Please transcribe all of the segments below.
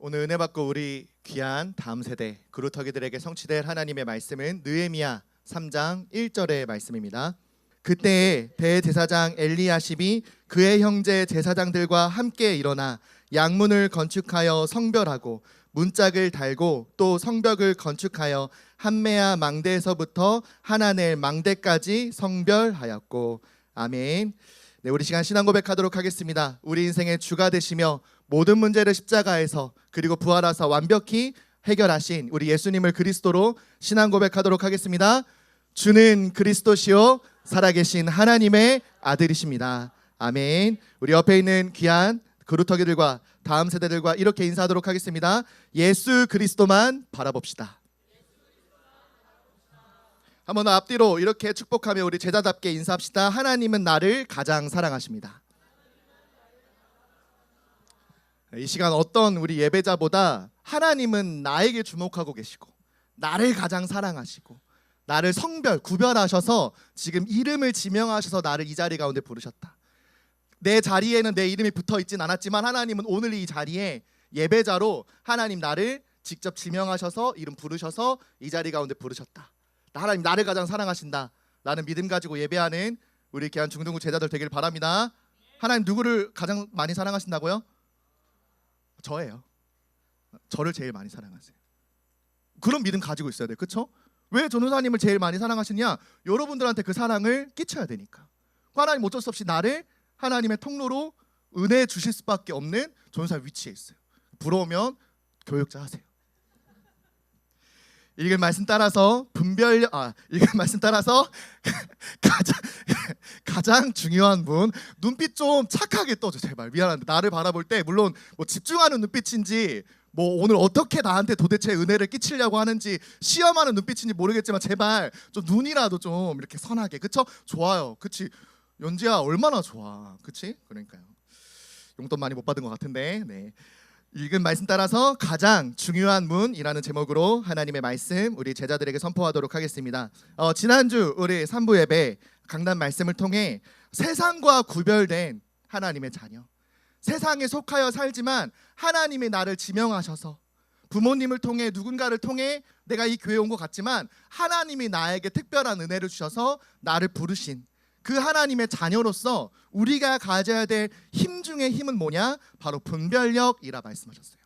오늘 은혜 받고 우리 귀한 다음 세대 그루터기들에게 성취될 하나님의 말씀은 느헤미야 3장 1절의 말씀입니다. 그때에 대제사장 엘리야십이 그의 형제 제사장들과 함께 일어나 양문을 건축하여 성별하고 문짝을 달고 또 성벽을 건축하여 한메아 망대에서부터 하나넬 망대까지 성별하였고. 아멘. 네, 우리 시간 신앙 고백하도록 하겠습니다. 우리 인생의 주가 되시며 모든 문제를 십자가에서 그리고 부활하사 완벽히 해결하신 우리 예수님을 그리스도로 신앙 고백하도록 하겠습니다. 주는 그리스도시요 살아계신 하나님의 아들이십니다. 아멘. 우리 옆에 있는 귀한 그루터기들과 다음 세대들과 이렇게 인사하도록 하겠습니다. 예수 그리스도만 바라봅시다. 한번 앞뒤로 이렇게 축복하며 우리 제자답게 인사합시다. 하나님은 나를 가장 사랑하십니다. 이 시간 어떤 우리 예배자보다 하나님은 나에게 주목하고 계시고 나를 가장 사랑하시고 나를 성별, 구별하셔서 지금 이름을 지명하셔서 나를 이 자리 가운데 부르셨다. 내 자리에는 내 이름이 붙어있진 않았지만 하나님은 오늘 이 자리에 예배자로 하나님 나를 직접 지명하셔서 이름 부르셔서 이 자리 가운데 부르셨다. 하나님 나를 가장 사랑하신다 라는 믿음 가지고 예배하는 우리 귀한 중등부 제자들 되길 바랍니다. 하나님 누구를 가장 많이 사랑하신다고요? 저예요. 저를 제일 많이 사랑하세요. 그런 믿음 가지고 있어야 돼요. 그렇죠? 왜 전도사님을 제일 많이 사랑하시냐? 여러분들한테 그 사랑을 끼쳐야 되니까. 하나님 어쩔 수 없이 나를 하나님의 통로로 은혜 주실 수밖에 없는 전도사 위치에 있어요. 부러우면 교육자 하세요. 읽은 말씀 따라서 읽은 말씀 따라서 가장 중요한 분 눈빛 좀 착하게 떠줘 제발. 미안한데 나를 바라볼 때 물론 뭐 집중하는 눈빛인지 뭐 오늘 어떻게 나한테 도대체 은혜를 끼치려고 하는지 시험하는 눈빛인지 모르겠지만 제발 좀 눈이라도 좀 이렇게 선하게. 그쵸? 좋아요. 그치? 연지야 얼마나 좋아. 그치? 그러니까요. 용돈 많이 못 받은 것 같은데. 네. 읽은 말씀 따라서 가장 중요한 문이라는 제목으로 하나님의 말씀 우리 제자들에게 선포하도록 하겠습니다. 지난주 우리 3부 예배 강단 말씀을 통해 세상과 구별된 하나님의 자녀, 세상에 속하여 살지만 하나님이 나를 지명하셔서 부모님을 통해 누군가를 통해 내가 이 교회에 온 것 같지만 하나님이 나에게 특별한 은혜를 주셔서 나를 부르신 그 하나님의 자녀로서 우리가 가져야 될 힘 중에 힘은 뭐냐? 바로 분별력이라 말씀하셨어요.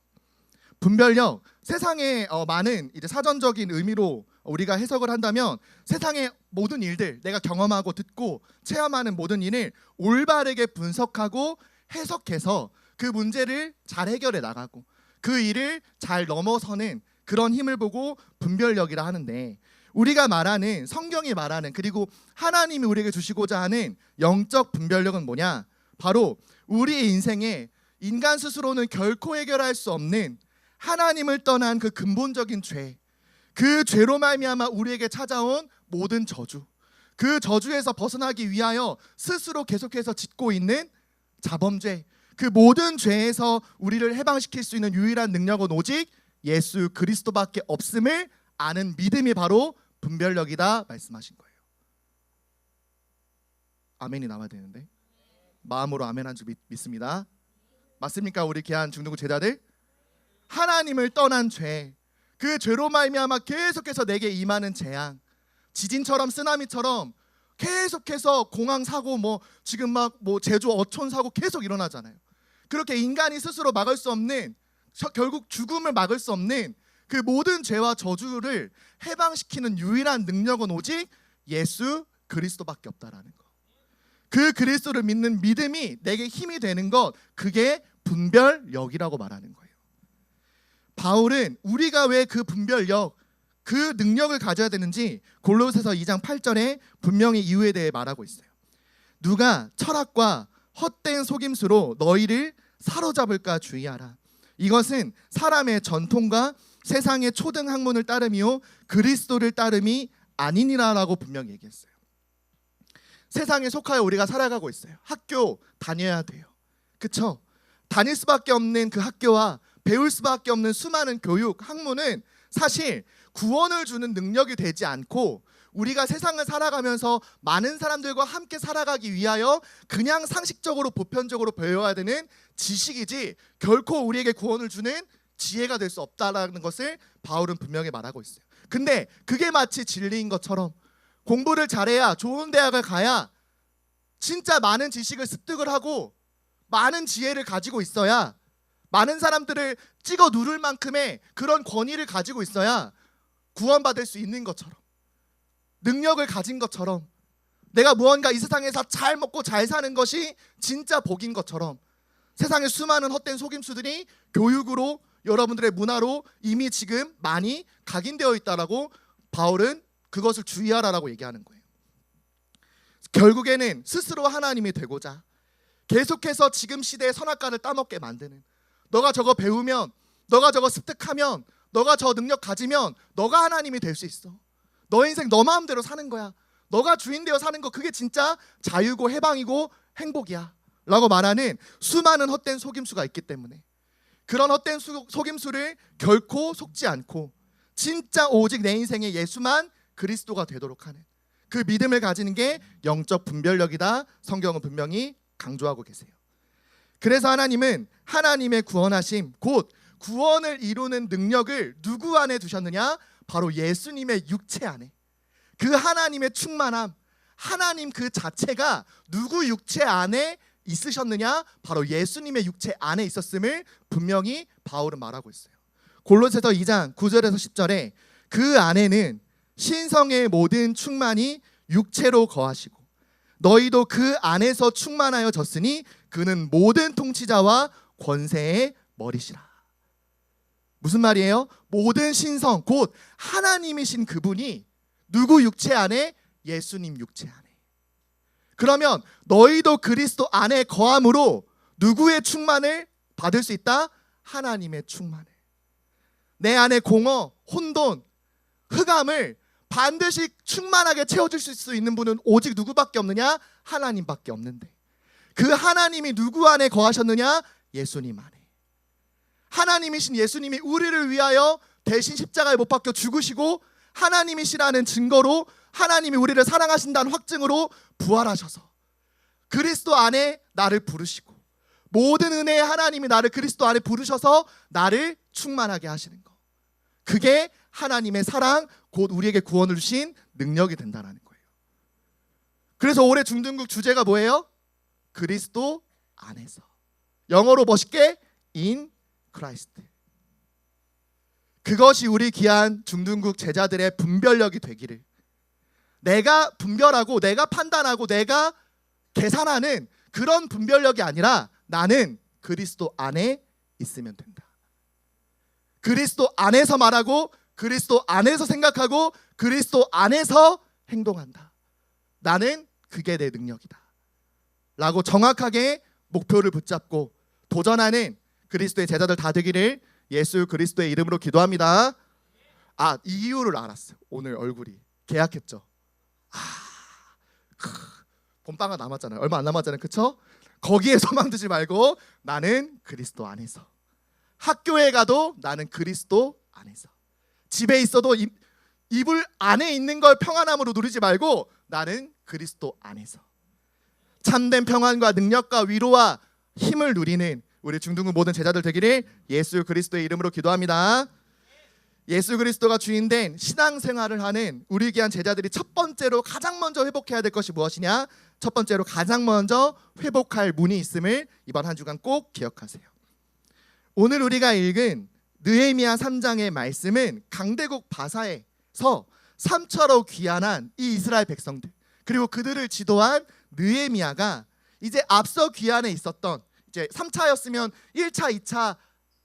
분별력, 세상에 많은 이제 사전적인 의미로 우리가 해석을 한다면 세상의 모든 일들, 내가 경험하고 듣고 체험하는 모든 일을 올바르게 분석하고 해석해서 그 문제를 잘 해결해 나가고 그 일을 잘 넘어서는 그런 힘을 보고 분별력이라 하는데, 우리가 말하는 성경이 말하는 그리고 하나님이 우리에게 주시고자 하는 영적 분별력은 뭐냐? 바로 우리의 인생에 인간 스스로는 결코 해결할 수 없는 하나님을 떠난 그 근본적인 죄, 그 죄로 말미암아 우리에게 찾아온 모든 저주, 그 저주에서 벗어나기 위하여 스스로 계속해서 짓고 있는 자범죄, 그 모든 죄에서 우리를 해방시킬 수 있는 유일한 능력은 오직 예수 그리스도밖에 없음을 아는 믿음이 바로 분별력이다 말씀하신 거예요. 아멘이 나와야 되는데 마음으로 아멘한 줄 믿습니다. 맞습니까? 우리 귀한 중등부 제자들, 하나님을 떠난 죄, 그 죄로 말미암아 계속해서 내게 임하는 재앙, 지진처럼 쓰나미처럼 계속해서 공항 사고 지금 제주 어촌 사고 계속 일어나잖아요. 그렇게 인간이 스스로 막을 수 없는, 결국 죽음을 막을 수 없는 그 모든 죄와 저주를 해방시키는 유일한 능력은 오직 예수 그리스도밖에 없다라는 거. 그 그리스도를 믿는 믿음이 내게 힘이 되는 것, 그게 분별력이라고 말하는 거예요. 바울은 우리가 왜 그 분별력, 그 능력을 가져야 되는지 골로새서 2장 8절에 분명히 이유에 대해 말하고 있어요. 누가 철학과 헛된 속임수로 너희를 사로잡을까 주의하라. 이것은 사람의 전통과 세상의 초등 학문을 따름이요 그리스도를 따름이 아니니라라고 분명히 얘기했어요. 세상에 속하여 우리가 살아가고 있어요. 학교 다녀야 돼요. 그쵸? 다닐 수밖에 없는 그 학교와 배울 수밖에 없는 수많은 교육, 학문은 사실 구원을 주는 능력이 되지 않고 우리가 세상을 살아가면서 많은 사람들과 함께 살아가기 위하여 그냥 상식적으로 보편적으로 배워야 되는 지식이지 결코 우리에게 구원을 주는 지혜가 될 수 없다라는 것을 바울은 분명히 말하고 있어요. 근데 그게 마치 진리인 것처럼 공부를 잘해야, 좋은 대학을 가야, 진짜 많은 지식을 습득을 하고 많은 지혜를 가지고 있어야, 많은 사람들을 찍어 누를 만큼의 그런 권위를 가지고 있어야 구원받을 수 있는 것처럼, 능력을 가진 것처럼, 내가 무언가 이 세상에서 잘 먹고 잘 사는 것이 진짜 복인 것처럼, 세상에 수많은 헛된 속임수들이 교육으로, 여러분들의 문화로 이미 지금 많이 각인되어 있다라고 바울은 그것을 주의하라라고 얘기하는 거예요. 결국에는 스스로 하나님이 되고자 계속해서 지금 시대의 선악과를 따먹게 만드는, 너가 저거 배우면, 너가 저거 습득하면, 너가 저 능력 가지면 너가 하나님이 될 수 있어, 너 인생 너 마음대로 사는 거야, 너가 주인 되어 사는 거, 그게 진짜 자유고 해방이고 행복이야 라고 말하는 수많은 헛된 속임수가 있기 때문에, 그런 헛된 속임수를 결코 속지 않고 진짜 오직 내 인생의 예수만 그리스도가 되도록 하는 그 믿음을 가지는 게 영적 분별력이다, 성경은 분명히 강조하고 계세요. 그래서 하나님은 하나님의 구원하심, 곧 구원을 이루는 능력을 누구 안에 두셨느냐? 바로 예수님의 육체 안에. 그 하나님의 충만함, 하나님 그 자체가 누구 육체 안에 있으셨느냐? 바로 예수님의 육체 안에 있었음을 분명히 바울은 말하고 있어요. 골로새서 2장 9절에서 10절에 그 안에는 신성의 모든 충만이 육체로 거하시고 너희도 그 안에서 충만하여 졌으니 그는 모든 통치자와 권세의 머리시라. 무슨 말이에요? 모든 신성, 곧 하나님이신 그분이 누구 육체 안에? 예수님 육체 안에. 그러면 너희도 그리스도 안에 거함으로 누구의 충만을 받을 수 있다? 하나님의 충만을. 내 안에 공허, 혼돈, 흑암을 반드시 충만하게 채워줄 수 있는 분은 오직 누구밖에 없느냐? 하나님밖에 없는데, 그 하나님이 누구 안에 거하셨느냐? 예수님 안에. 하나님이신 예수님이 우리를 위하여 대신 십자가에 못 박혀 죽으시고 하나님이시라는 증거로, 하나님이 우리를 사랑하신다는 확증으로 부활하셔서 그리스도 안에 나를 부르시고, 모든 은혜의 하나님이 나를 그리스도 안에 부르셔서 나를 충만하게 하시는 것, 그게 하나님의 사랑, 곧 우리에게 구원을 주신 능력이 된다는 거예요. 그래서 올해 중등국 주제가 뭐예요? 그리스도 안에서. 영어로 멋있게 in Christ. 그것이 우리 귀한 중등국 제자들의 분별력이 되기를, 내가 분별하고 내가 판단하고 내가 계산하는 그런 분별력이 아니라 나는 그리스도 안에 있으면 된다. 그리스도 안에서 말하고 그리스도 안에서 생각하고 그리스도 안에서 행동한다. 나는 그게 내 능력이다 라고 정확하게 목표를 붙잡고 도전하는 그리스도의 제자들 다 되기를 예수 그리스도의 이름으로 기도합니다. 이 이유를 알았어요. 오늘 얼굴이 계약했죠. 봄방학 남았잖아요. 얼마 안 남았잖아요. 그쵸? 거기에 소망 두지 말고 나는 그리스도 안에서, 학교에 가도 나는 그리스도 안에서, 집에 있어도 이불 안에 있는 걸 평안함으로 누리지 말고 나는 그리스도 안에서 참된 평안과 능력과 위로와 힘을 누리는 우리 중등부 모든 제자들 되기를 예수 그리스도의 이름으로 기도합니다. 예수 그리스도가 주인된 신앙생활을 하는 우리 귀한 제자들이 첫 번째로 가장 먼저 회복해야 될 것이 무엇이냐? 첫 번째로 가장 먼저 회복할 문이 있음을 이번 한 주간 꼭 기억하세요. 오늘 우리가 읽은 느헤미야 3장의 말씀은 강대국 바사에서 3차로 귀환한 이 이스라엘 백성들, 그리고 그들을 지도한 느헤미야가 이제 앞서 귀환에 있었던, 이제 3차였으면 1차, 2차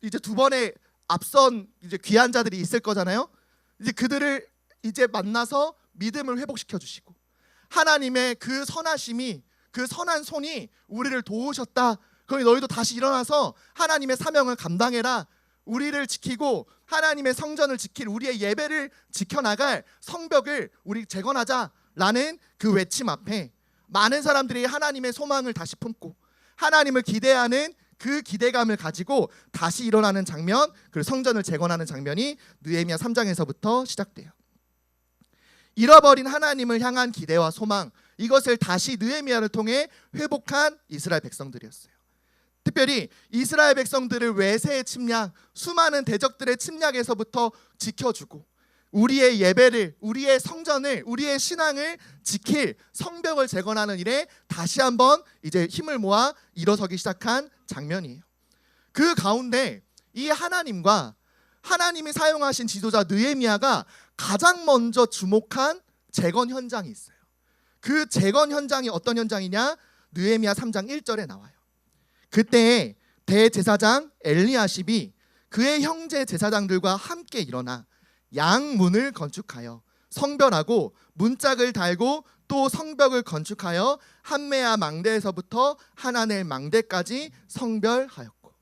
이제 두 번의 앞선 이제 귀환자들이 있을 거잖아요. 이제 그들을 이제 만나서 믿음을 회복시켜 주시고, 하나님의 그 선하심이, 그 선한 손이 우리를 도우셨다. 그러니 너희도 다시 일어나서 하나님의 사명을 감당해라. 우리를 지키고 하나님의 성전을 지킬, 우리의 예배를 지켜나갈 성벽을 우리 재건하자라는 그 외침 앞에 많은 사람들이 하나님의 소망을 다시 품고 하나님을 기대하는 그 기대감을 가지고 다시 일어나는 장면, 그리고 성전을 재건하는 장면이 느헤미야 3장에서부터 시작돼요. 잃어버린 하나님을 향한 기대와 소망, 이것을 다시 느헤미야를 통해 회복한 이스라엘 백성들이었어요. 특별히 이스라엘 백성들을 외세의 침략, 수많은 대적들의 침략에서부터 지켜주고 우리의 예배를, 우리의 성전을, 우리의 신앙을 지킬 성벽을 재건하는 일에 다시 한번 이제 힘을 모아 일어서기 시작한 장면이에요. 그 가운데 이 하나님과 하나님이 사용하신 지도자 느헤미야가 가장 먼저 주목한 재건 현장이 있어요. 그 재건 현장이 어떤 현장이냐? 느헤미야 3장 1절에 나와요. 그때 대제사장 엘리야십이 그의 형제 제사장들과 함께 일어나 양문을 건축하여 성별하고 문짝을 달고 또 성벽을 건축하여 한메아 망대에서부터 하나넬 망대까지 성별하였고.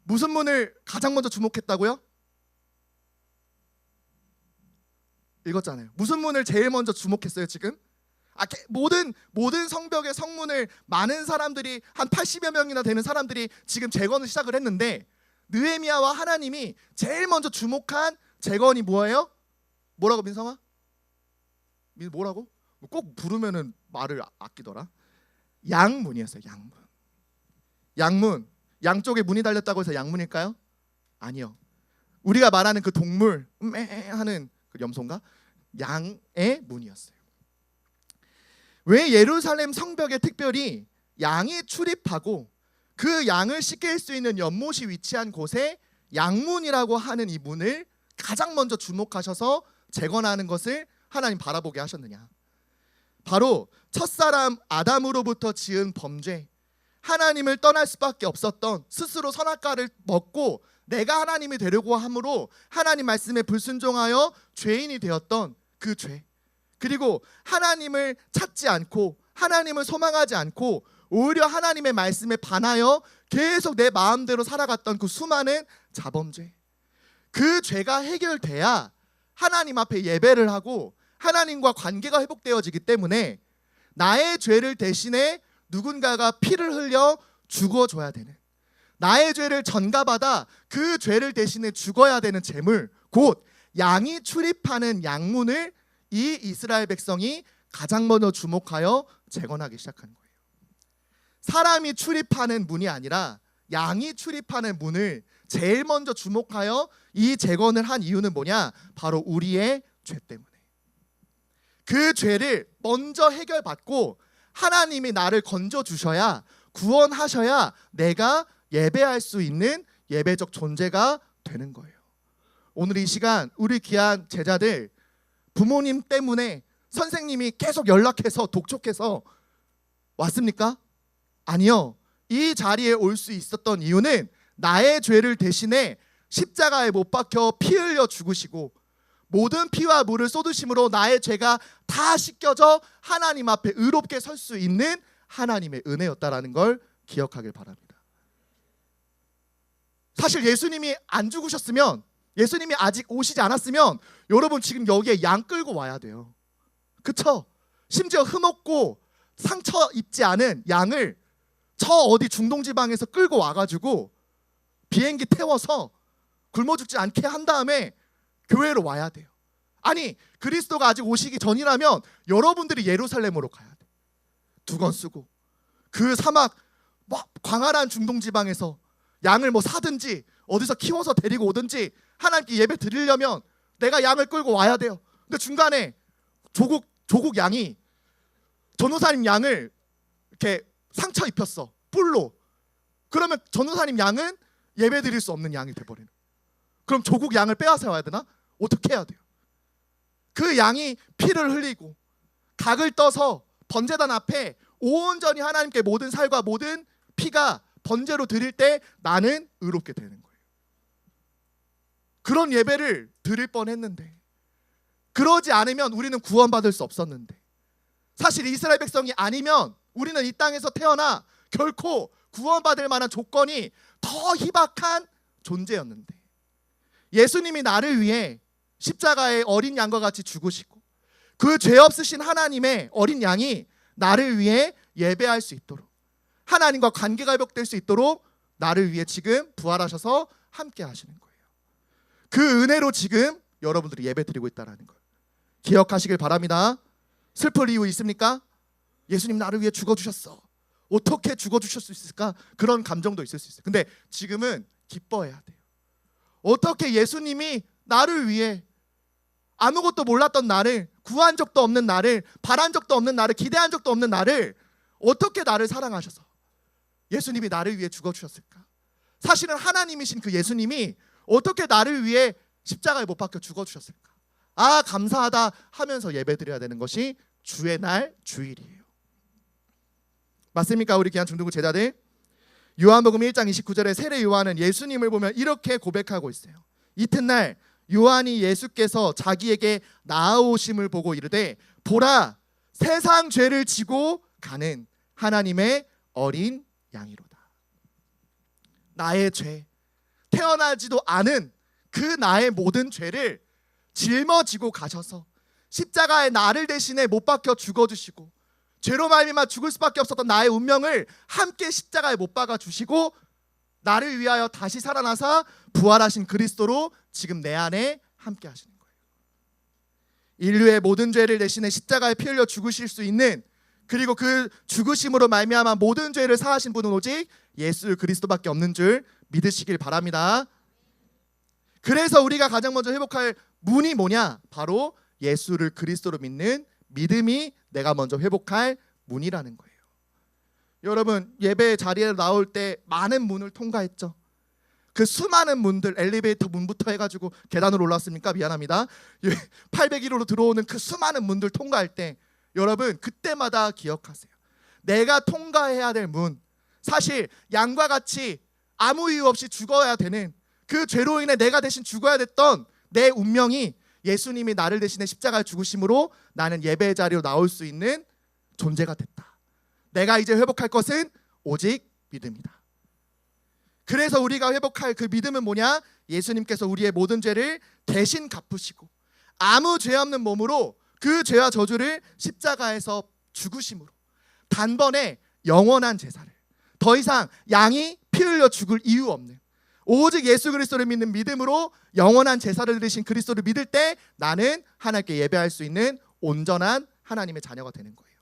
무슨 문을 가장 먼저 주목했다고요? 읽었잖아요. 무슨 문을 제일 먼저 주목했어요 지금? 모든 성벽의 성문을 많은 사람들이 한 80여 명이나 되는 사람들이 지금 재건을 시작을 했는데 느헤미야와 하나님이 제일 먼저 주목한 재건이 뭐예요? 뭐라고 민성아? 뭐라고? 꼭 부르면은 말을 아끼더라. 양문이었어요. 양문. 양문. 양쪽에 문이 달렸다고 해서 양문일까요? 아니요. 우리가 말하는 그 동물 하는 그 염소인가? 양의 문이었어요. 왜 예루살렘 성벽에 특별히 양이 출입하고 그 양을 씻길 수 있는 연못이 위치한 곳에 양문이라고 하는 이 문을 가장 먼저 주목하셔서 재건하는 것을 하나님 바라보게 하셨느냐? 바로 첫사람 아담으로부터 지은 범죄, 하나님을 떠날 수밖에 없었던, 스스로 선악과를 먹고 내가 하나님이 되려고 함으로 하나님 말씀에 불순종하여 죄인이 되었던 그 죄, 그리고 하나님을 찾지 않고 하나님을 소망하지 않고 오히려 하나님의 말씀에 반하여 계속 내 마음대로 살아갔던 그 수많은 자범죄, 그 죄가 해결돼야 하나님 앞에 예배를 하고 하나님과 관계가 회복되어지기 때문에 나의 죄를 대신해 누군가가 피를 흘려 죽어줘야 되는, 나의 죄를 전가받아 그 죄를 대신해 죽어야 되는 제물, 곧 양이 출입하는 양문을 이 이스라엘 백성이 가장 먼저 주목하여 재건하기 시작한 거예요. 사람이 출입하는 문이 아니라 양이 출입하는 문을 제일 먼저 주목하여 이 재건을 한 이유는 뭐냐? 바로 우리의 죄 때문에. 그 죄를 먼저 해결받고 하나님이 나를 건져주셔야, 구원하셔야 내가 예배할 수 있는 예배적 존재가 되는 거예요. 오늘 이 시간 우리 귀한 제자들, 부모님 때문에 선생님이 계속 연락해서 독촉해서 왔습니까? 아니요. 이 자리에 올 수 있었던 이유는 나의 죄를 대신해 십자가에 못 박혀 피 흘려 죽으시고 모든 피와 물을 쏟으심으로 나의 죄가 다 씻겨져 하나님 앞에 의롭게 설 수 있는 하나님의 은혜였다라는 걸 기억하길 바랍니다. 사실 예수님이 안 죽으셨으면, 예수님이 아직 오시지 않았으면 여러분 지금 여기에 양 끌고 와야 돼요. 그쵸? 심지어 흠없고 상처 입지 않은 양을 저 어디 중동지방에서 끌고 와가지고 비행기 태워서 굶어 죽지 않게 한 다음에 교회로 와야 돼요. 아니, 그리스도가 아직 오시기 전이라면 여러분들이 예루살렘으로 가야 돼. 두건 쓰고 그 사막 광활한 중동지방에서 양을 사든지 어디서 키워서 데리고 오든지 하나님께 예배 드리려면 내가 양을 끌고 와야 돼요. 근데 중간에 조국 양이 전도사님 양을 이렇게 상처 입혔어, 뿔로. 그러면 전도사님 양은 예배 드릴 수 없는 양이 돼버리는. 그럼 조국 양을 빼앗아 와야 되나? 어떻게 해야 돼요? 그 양이 피를 흘리고 각을 떠서 번제단 앞에 온전히 하나님께 모든 살과 모든 피가 번제로 드릴 때 나는 의롭게 되는 거예요. 그런 예배를 드릴 뻔했는데, 그러지 않으면 우리는 구원받을 수 없었는데, 사실 이스라엘 백성이 아니면 우리는 이 땅에서 태어나 결코 구원받을 만한 조건이 더 희박한 존재였는데, 예수님이 나를 위해 십자가에 어린 양과 같이 죽으시고 그 죄 없으신 하나님의 어린 양이 나를 위해 예배할 수 있도록, 하나님과 관계가 회복될 수 있도록 나를 위해 지금 부활하셔서 함께 하시는 거예요. 그 은혜로 지금 여러분들이 예배 드리고 있다는 걸 기억하시길 바랍니다. 슬플 이유 있습니까? 예수님 나를 위해 죽어주셨어. 어떻게 죽어주실 수 있을까? 그런 감정도 있을 수 있어요. 근데 지금은 기뻐해야 돼요. 어떻게 예수님이 나를 위해 아무것도 몰랐던 나를, 구한 적도 없는 나를, 바란 적도 없는 나를, 기대한 적도 없는 나를 어떻게 나를 사랑하셔서 예수님이 나를 위해 죽어주셨을까? 사실은 하나님이신 그 예수님이 어떻게 나를 위해 십자가에 못 박혀 죽어주셨을까? 아, 감사하다 하면서 예배드려야 되는 것이 주의 날 주일이에요. 맞습니까? 우리 귀한 중등부 제자들. 요한복음 1장 29절에 세례 요한은 예수님을 보면 이렇게 고백하고 있어요. 이튿날 요한이 예수께서 자기에게 나아오심을 보고 이르되 보라, 세상 죄를 지고 가는 하나님의 어린 양이로다. 나의 죄, 태어나지도 않은 그 나의 모든 죄를 짊어지고 가셔서 십자가에 나를 대신에 못 박혀 죽어주시고, 죄로 말미암아 죽을 수밖에 없었던 나의 운명을 함께 십자가에 못 박아 주시고 나를 위하여 다시 살아나사 부활하신 그리스도로 지금 내 안에 함께 하시는 거예요. 인류의 모든 죄를 대신에 십자가에 피 흘려 죽으실 수 있는, 그리고 그 죽으심으로 말미암아 모든 죄를 사하신 분은 오직 예수 그리스도밖에 없는 줄 믿으시길 바랍니다. 그래서 우리가 가장 먼저 회복할 문이 뭐냐? 바로 예수를 그리스도로 믿는 믿음이 내가 먼저 회복할 문이라는 거예요. 여러분, 예배 자리에 나올 때 많은 문을 통과했죠. 그 수많은 문들, 엘리베이터 문부터 해가지고 계단으로 올랐습니까? 미안합니다. 801호로 들어오는 그 수많은 문들 통과할 때 여러분, 그때마다 기억하세요. 내가 통과해야 될 문, 사실 양과 같이 아무 이유 없이 죽어야 되는 그 죄로 인해 내가 대신 죽어야 됐던 내 운명이 예수님이 나를 대신해 십자가에 죽으심으로 나는 예배 자리로 나올 수 있는 존재가 됐다. 내가 이제 회복할 것은 오직 믿음이다. 그래서 우리가 회복할 그 믿음은 뭐냐? 예수님께서 우리의 모든 죄를 대신 갚으시고 아무 죄 없는 몸으로 그 죄와 저주를 십자가에서 죽으심으로 단번에 영원한 제사를, 더 이상 양이 피 흘려 죽을 이유 없는 오직 예수 그리스도를 믿는 믿음으로 영원한 제사를 드리신 그리스도를 믿을 때 나는 하나님께 예배할 수 있는 온전한 하나님의 자녀가 되는 거예요.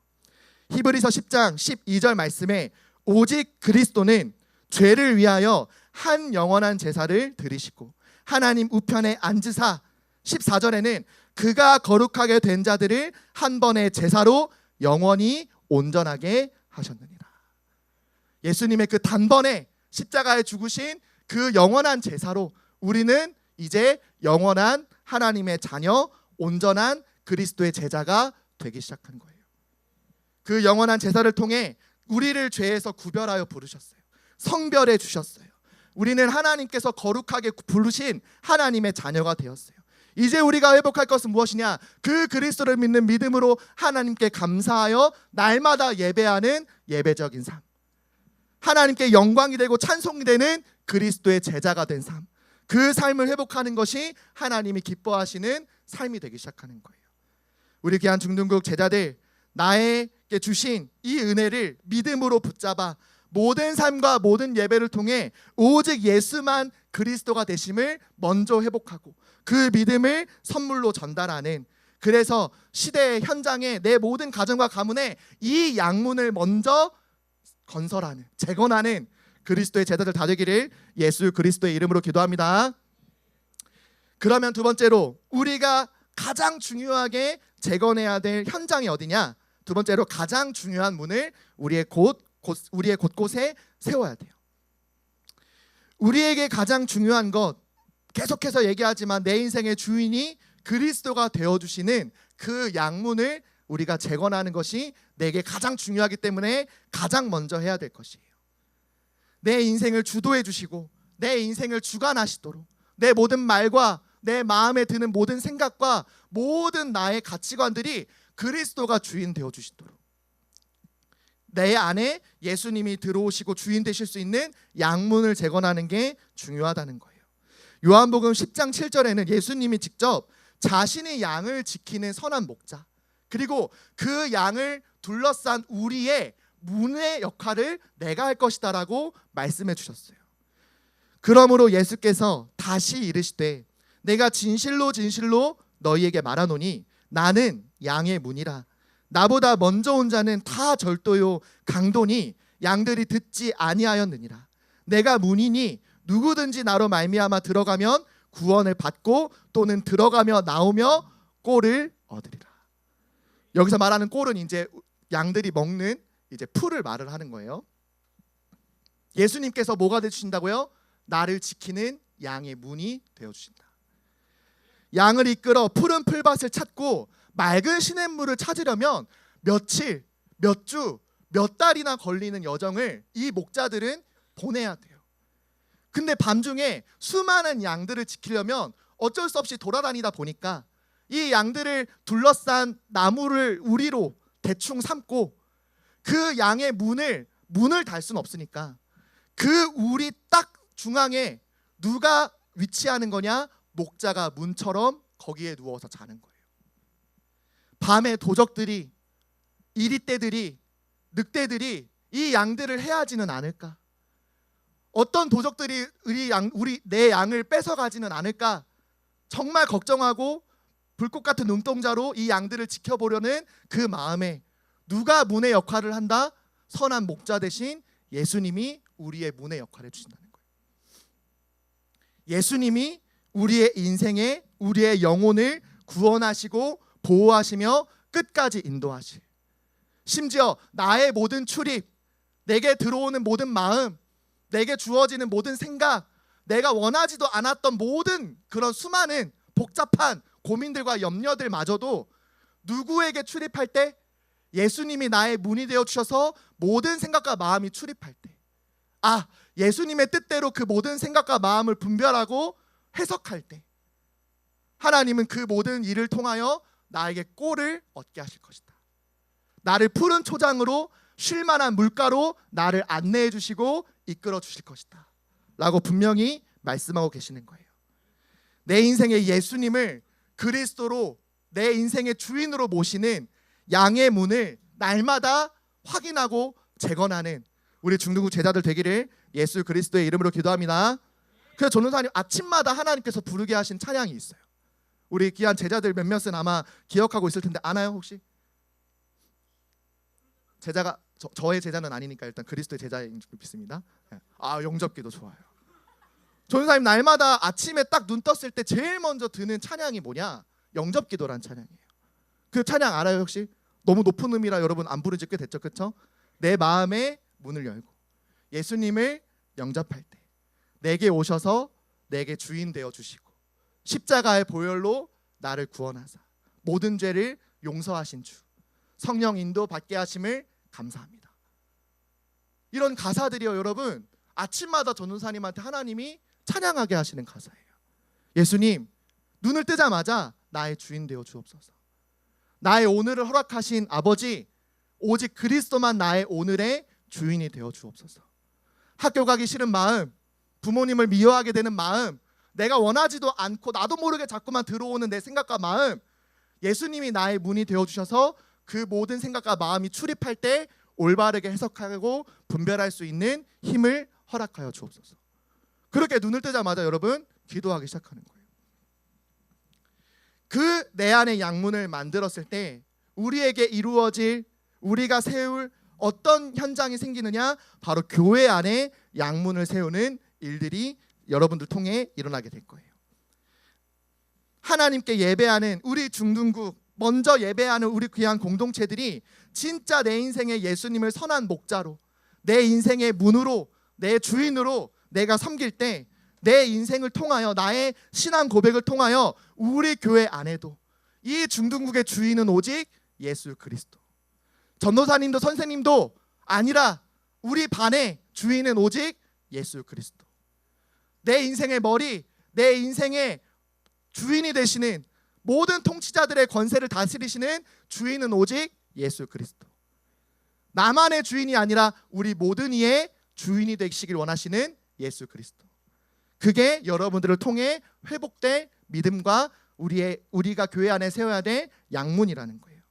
히브리서 10장 12절 말씀에 오직 그리스도는 죄를 위하여 한 영원한 제사를 드리시고 하나님 우편에 앉으사, 14절에는 그가 거룩하게 된 자들을 한 번의 제사로 영원히 온전하게 하셨느니라. 예수님의 그 단번에 십자가에 죽으신 그 영원한 제사로 우리는 이제 영원한 하나님의 자녀, 온전한 그리스도의 제자가 되기 시작한 거예요. 그 영원한 제사를 통해 우리를 죄에서 구별하여 부르셨어요. 성별해 주셨어요. 우리는 하나님께서 거룩하게 부르신 하나님의 자녀가 되었어요. 이제 우리가 회복할 것은 무엇이냐? 그 그리스도를 믿는 믿음으로 하나님께 감사하여 날마다 예배하는 예배적인 삶, 하나님께 영광이 되고 찬송이 되는 그리스도의 제자가 된 삶, 그 삶을 회복하는 것이 하나님이 기뻐하시는 삶이 되기 시작하는 거예요. 우리 귀한 중등국 제자들, 나에게 주신 이 은혜를 믿음으로 붙잡아 모든 삶과 모든 예배를 통해 오직 예수만 그리스도가 되심을 먼저 회복하고 그 믿음을 선물로 전달하는, 그래서 시대의 현장에 내 모든 가정과 가문에 이 양문을 먼저 건설하는, 재건하는 그리스도의 제자들 다 되기를 예수 그리스도의 이름으로 기도합니다. 그러면 두 번째로 우리가 가장 중요하게 재건해야 될 현장이 어디냐? 두 번째로 가장 중요한 문을 우리의 곳곳에 세워야 돼요. 우리에게 가장 중요한 것, 계속해서 얘기하지만 내 인생의 주인이 그리스도가 되어주시는 그 양문을 우리가 재건하는 것이 내게 가장 중요하기 때문에 가장 먼저 해야 될 것이에요. 내 인생을 주도해 주시고 내 인생을 주관하시도록 내 모든 말과 내 마음에 드는 모든 생각과 모든 나의 가치관들이 그리스도가 주인 되어 주시도록 내 안에 예수님이 들어오시고 주인 되실 수 있는 양문을 재건하는 게 중요하다는 거예요. 요한복음 10장 7절에는 예수님이 직접 자신의 양을 지키는 선한 목자, 그리고 그 양을 둘러싼 우리의 문의 역할을 내가 할 것이다 라고 말씀해 주셨어요. 그러므로 예수께서 다시 이르시되 내가 진실로 진실로 너희에게 말하노니 나는 양의 문이라. 나보다 먼저 온 자는 다 절도요 강도니 양들이 듣지 아니하였느니라. 내가 문이니 누구든지 나로 말미암아 들어가면 구원을 받고 또는 들어가며 나오며 꼴을 얻으리라. 여기서 말하는 꼴은 이제 양들이 먹는 이제 풀을 말을 하는 거예요. 예수님께서 뭐가 되 주신다고요? 나를 지키는 양의 문이 되어 주신다. 양을 이끌어 푸른 풀밭을 찾고 맑은 시냇물을 찾으려면 며칠, 몇 주, 몇 달이나 걸리는 여정을 이 목자들은 보내야 돼요. 근데 밤중에 수많은 양들을 지키려면 어쩔 수 없이 돌아다니다 보니까 이 양들을 둘러싼 나무를 우리로 대충 삼고 그 양의 문을 달 수는 없으니까 그 우리 딱 중앙에 누가 위치하는 거냐? 목자가 문처럼 거기에 누워서 자는 거예요. 밤에 도적들이, 이리떼들이, 늑대들이 이 양들을 해하지는 않을까? 어떤 도적들이 내 양을 뺏어가지는 않을까? 정말 걱정하고 불꽃 같은 눈동자로 이 양들을 지켜보려는 그 마음에 누가 문의 역할을 한다? 선한 목자 대신 예수님이 우리의 문의 역할을 해주신다는 거예요. 예수님이 우리의 인생에 우리의 영혼을 구원하시고 보호하시며 끝까지 인도하실, 심지어 나의 모든 출입, 내게 들어오는 모든 마음, 내게 주어지는 모든 생각, 내가 원하지도 않았던 모든 그런 수많은 복잡한 고민들과 염려들마저도 누구에게 출입할 때? 예수님이 나의 문이 되어 주셔서 모든 생각과 마음이 출입할 때, 예수님의 뜻대로 그 모든 생각과 마음을 분별하고 해석할 때 하나님은 그 모든 일을 통하여 나에게 꼴을 얻게 하실 것이다. 나를 푸른 초장으로 쉴만한 물가로 나를 안내해 주시고 이끌어 주실 것이다 라고 분명히 말씀하고 계시는 거예요. 내 인생의 예수님을 그리스도로 내 인생의 주인으로 모시는 양의 문을 날마다 확인하고 재건하는 우리 중등부 제자들 되기를 예수 그리스도의 이름으로 기도합니다. 그래서 전도사님 아침마다 하나님께서 부르게 하신 찬양이 있어요. 우리 귀한 제자들 몇몇은 아마 기억하고 있을 텐데 아나요 혹시? 제자가 저의 제자는 아니니까 일단 그리스도의 제자인 줄 믿습니다. 영접기도 좋아요. 전도사님 날마다 아침에 딱 눈 떴을 때 제일 먼저 드는 찬양이 뭐냐? 영접기도란 찬양이에요. 그 찬양 알아요 혹시? 너무 높은 음이라 여러분 안 부른 지 꽤 됐죠, 그렇죠? 내 마음의 문을 열고 예수님을 영접할 때 내게 오셔서 내게 주인 되어 주시고 십자가의 보혈로 나를 구원하사 모든 죄를 용서하신 주, 성령 인도 받게 하심을 감사합니다. 이런 가사들이요 여러분 아침마다 전도사님한테 하나님이 찬양하게 하시는 가사예요. 예수님 눈을 뜨자마자 나의 주인 되어 주옵소서. 나의 오늘을 허락하신 아버지, 오직 그리스도만 나의 오늘의 주인이 되어 주옵소서. 학교 가기 싫은 마음, 부모님을 미워하게 되는 마음, 내가 원하지도 않고 나도 모르게 자꾸만 들어오는 내 생각과 마음, 예수님이 나의 문이 되어 주셔서 그 모든 생각과 마음이 출입할 때 올바르게 해석하고 분별할 수 있는 힘을 허락하여 주옵소서. 그렇게 눈을 뜨자마자 여러분 기도하기 시작하는 거예요. 그 내 안의 양문을 만들었을 때 우리에게 이루어질, 우리가 세울 어떤 현장이 생기느냐? 바로 교회 안에 양문을 세우는 일들이 여러분들 통해 일어나게 될 거예요. 하나님께 예배하는 우리 중등국, 먼저 예배하는 우리 귀한 공동체들이 진짜 내 인생의 예수님을 선한 목자로, 내 인생의 문으로, 내 주인으로 내가 섬길 때 내 인생을 통하여, 나의 신앙 고백을 통하여 우리 교회 안에도 이 중등국의 주인은 오직 예수 그리스도, 전도사님도 선생님도 아니라 우리 반의 주인은 오직 예수 그리스도, 내 인생의 머리, 내 인생의 주인이 되시는 모든 통치자들의 권세를 다스리시는 주인은 오직 예수 그리스도, 나만의 주인이 아니라 우리 모든 이의 주인이 되시길 원하시는 예수 그리스도. 그게 여러분들을 통해 회복될 믿음과 우리가 교회 안에 세워야 될 양문이라는 거예요.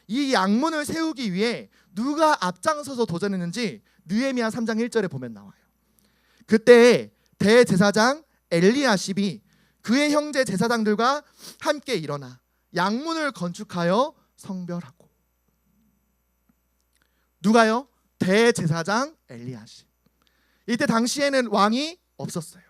이 양문을 세우기 위해 누가 앞장서서 도전했는지 느헤미야 3장 1절에 보면 나와요. 그때 대제사장 엘리야십이 그의 형제 제사장들과 함께 일어나 양문을 건축하여 성별하고. 누가요? 대제사장 엘리야십. 이때 당시에는 왕이 없었어요.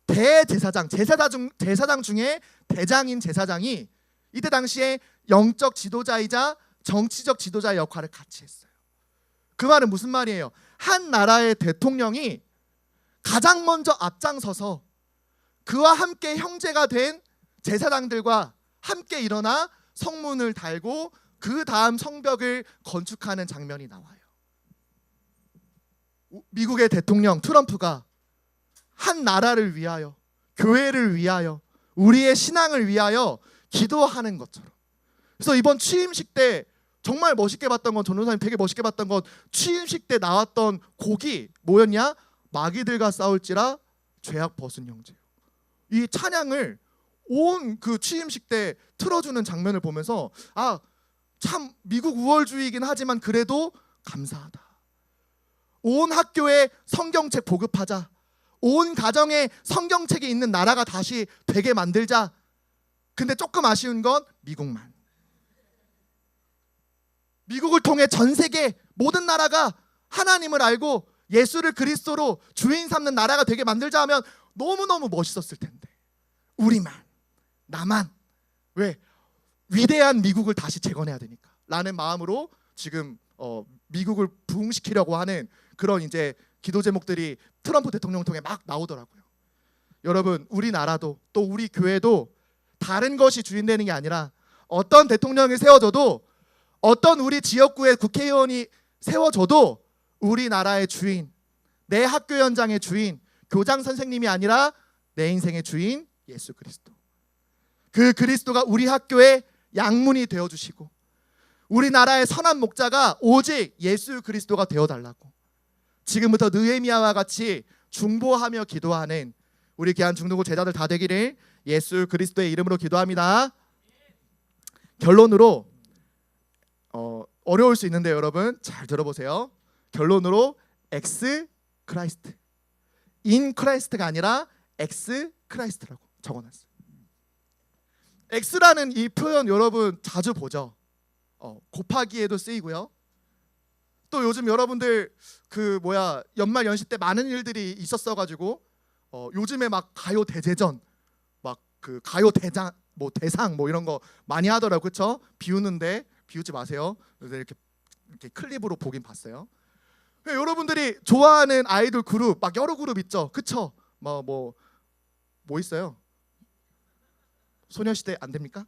대제사장, 제사장 중에 대장인 제사장이 이때 당시에 영적 지도자이자 정치적 지도자의 역할을 같이 했어요. 그 말은 무슨 말이에요? 한 나라의 대통령이 가장 먼저 앞장서서 그와 함께 형제가 된 제사장들과 함께 일어나 성문을 달고 그 다음 성벽을 건축하는 장면이 나와요. 미국의 대통령 트럼프가 한 나라를 위하여, 교회를 위하여, 우리의 신앙을 위하여 기도하는 것처럼. 그래서 이번 취임식 때 정말 멋있게 봤던 건, 전도사님 되게 멋있게 봤던 건, 취임식 때 나왔던 곡이 뭐였냐? 마귀들과 싸울지라 죄악 벗은 형제. 이 찬양을 온 그 취임식 때 틀어주는 장면을 보면서 참 미국 우월주의이긴 하지만 그래도 감사하다. 온 학교에 성경책 보급하자. 온 가정에 성경책이 있는 나라가 다시 되게 만들자. 근데 조금 아쉬운 건 미국만. 미국을 통해 전 세계 모든 나라가 하나님을 알고 예수를 그리스도로 주인 삼는 나라가 되게 만들자 하면 너무너무 멋있었을 텐데 우리만, 나만, 왜? 위대한 미국을 다시 재건해야 되니까 라는 마음으로 지금 미국을 부흥시키려고 하는 그런 이제 기도 제목들이 트럼프 대통령을 통해 막 나오더라고요. 여러분, 우리나라도 또 우리 교회도 다른 것이 주인 되는 게 아니라 어떤 대통령이 세워져도, 어떤 우리 지역구의 국회의원이 세워져도 우리나라의 주인, 내 학교 현장의 주인, 교장 선생님이 아니라 내 인생의 주인 예수 그리스도. 그 그리스도가 우리 학교의 양문이 되어주시고 우리나라의 선한 목자가 오직 예수 그리스도가 되어달라고 지금부터 느헤미야와 같이 중보하며 기도하는 우리 귀한 중등부 제자들 다 되기를 예수 그리스도의 이름으로 기도합니다. 결론으로 어려울 수 있는데 여러분 잘 들어보세요. 결론으로 엑스 크라이스트, 인 크라이스트가 아니라 엑스 크라이스트라고 적어놨어요. X라는 이 표현 여러분 자주 보죠. 곱하기에도 쓰이고요. 또 요즘 여러분들 연말 연시 때 많은 일들이 있었어가지고 요즘에 막 가요 대제전, 막 그 가요 대상 이런 거 많이 하더라고, 그렇죠? 비우는데 비우지 마세요. 그래서 이렇게 클립으로 보긴 봤어요. 여러분들이 좋아하는 아이돌 그룹 막 여러 그룹 있죠, 그렇죠? 뭐 있어요? 소녀시대 안 됩니까?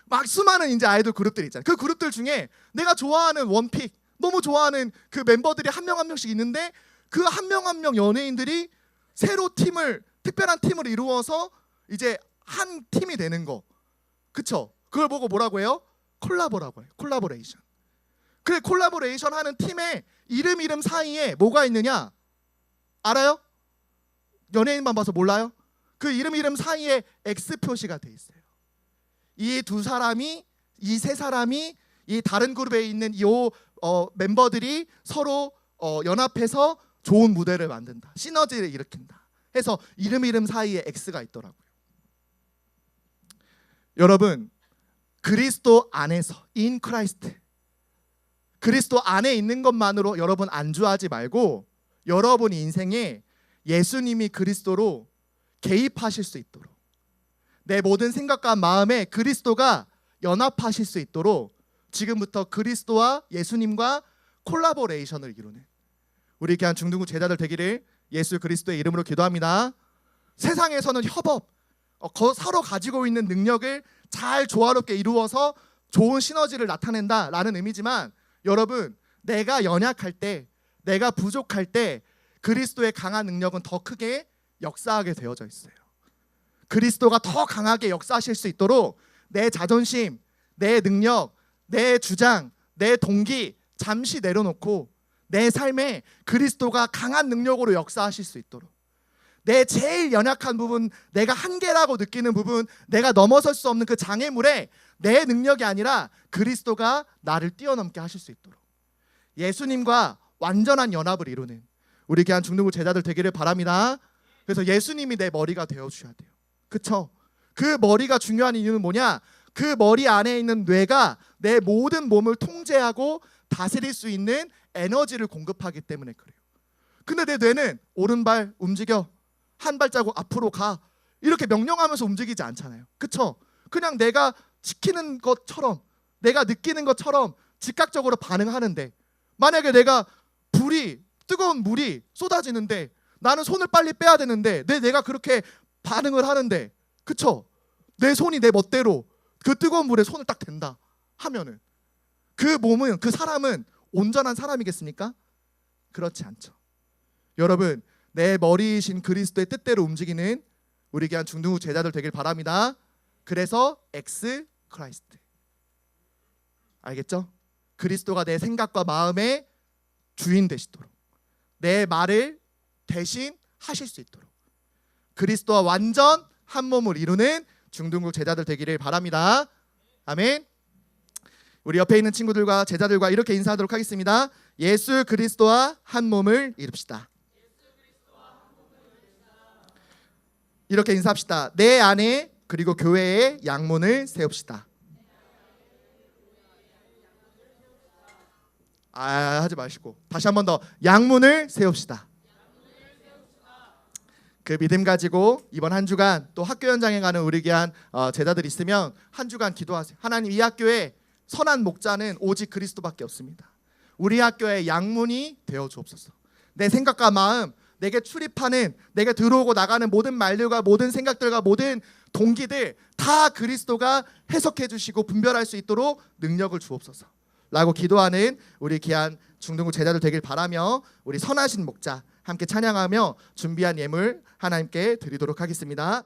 막 수많은 이제 아이돌 그룹들 있잖아요. 그 그룹들 중에 내가 좋아하는 원픽, 너무 좋아하는 그 멤버들이 한 명 한 명씩 있는데 그 한 명 한 명 연예인들이 새로 특별한 팀을 이루어서 이제 한 팀이 되는 거, 그쵸? 그걸 보고 뭐라고 해요? 콜라보라고 해요. 콜라보레이션. 그래, 콜라보레이션 하는 팀의 이름 사이에 뭐가 있느냐 알아요? 연예인만 봐서 몰라요? 그 이름 사이에 X 표시가 돼 있어요. 이 세 사람이 이 다른 그룹에 있는 이 멤버들이 서로 연합해서 좋은 무대를 만든다, 시너지를 일으킨다 해서 이름 사이에 X가 있더라고요. 여러분, 그리스도 안에서 in 크라이스트, 그리스도 안에 있는 것만으로 여러분 안주하지 말고 여러분 인생에 예수님이 그리스도로 개입하실 수 있도록, 내 모든 생각과 마음에 그리스도가 연합하실 수 있도록 지금부터 그리스도와 예수님과 콜라보레이션을 이루는 우리 귀한 중등부 제자들 되기를 예수 그리스도의 이름으로 기도합니다. 세상에서는 협업, 서로 가지고 있는 능력을 잘 조화롭게 이루어서 좋은 시너지를 나타낸다라는 의미지만 여러분, 내가 연약할 때, 내가 부족할 때 그리스도의 강한 능력은 더 크게 역사하게 되어져 있어요. 그리스도가 더 강하게 역사하실 수 있도록 내 자존심, 내 능력, 내 주장, 내 동기 잠시 내려놓고 내 삶에 그리스도가 강한 능력으로 역사하실 수 있도록, 내 제일 연약한 부분, 내가 한계라고 느끼는 부분, 내가 넘어설 수 없는 그 장애물에 내 능력이 아니라 그리스도가 나를 뛰어넘게 하실 수 있도록 예수님과 완전한 연합을 이루는 우리 귀한 중등부 제자들 되기를 바랍니다. 그래서 예수님이 내 머리가 되어주셔야 돼요, 그쵸? 그 머리가 중요한 이유는 뭐냐? 그 머리 안에 있는 뇌가 내 모든 몸을 통제하고 다스릴 수 있는 에너지를 공급하기 때문에 그래요. 근데 내 뇌는 오른발 움직여, 한 발자국 앞으로 가, 이렇게 명령하면서 움직이지 않잖아요. 그쵸? 그냥 내가 시키는 것처럼, 내가 느끼는 것처럼 즉각적으로 반응하는데, 만약에 내가 뜨거운 물이 쏟아지는데 나는 손을 빨리 빼야 되는데 내가 그렇게 반응을 하는데, 그쵸? 내 손이 내 멋대로 그 뜨거운 물에 손을 딱 댄다 하면은 그 사람은 온전한 사람이겠습니까? 그렇지 않죠. 여러분, 내 머리이신 그리스도의 뜻대로 움직이는 우리 귀한 중등부 제자들 되길 바랍니다. 그래서 엑스 크라이스트, 알겠죠? 그리스도가 내 생각과 마음의 주인 되시도록, 내 말을 대신 하실 수 있도록 그리스도와 완전 한 몸을 이루는 중등부 제자들 되기를 바랍니다. 아멘. 우리 옆에 있는 친구들과 제자들과 이렇게 인사하도록 하겠습니다. 예수 그리스도와 한 몸을 이룹시다. 이렇게 인사합시다. 내 안에 그리고 교회에 양문을 세웁시다. 하지 마시고 다시 한 번 더, 양문을 세웁시다. 그 믿음 가지고 이번 한 주간 또 학교 현장에 가는 우리 귀한 제자들 있으면 한 주간 기도하세요. 하나님, 이 학교에 선한 목자는 오직 그리스도밖에 없습니다. 우리 학교의 양문이 되어 주옵소서. 내 생각과 마음, 내게 출입하는, 내게 들어오고 나가는 모든 말들과 모든 생각들과 모든 동기들 다 그리스도가 해석해 주시고 분별할 수 있도록 능력을 주옵소서 라고 기도하는 우리 귀한 중등부 제자들 되길 바라며, 우리 선하신 목자 함께 찬양하며 준비한 예물 하나님께 드리도록 하겠습니다.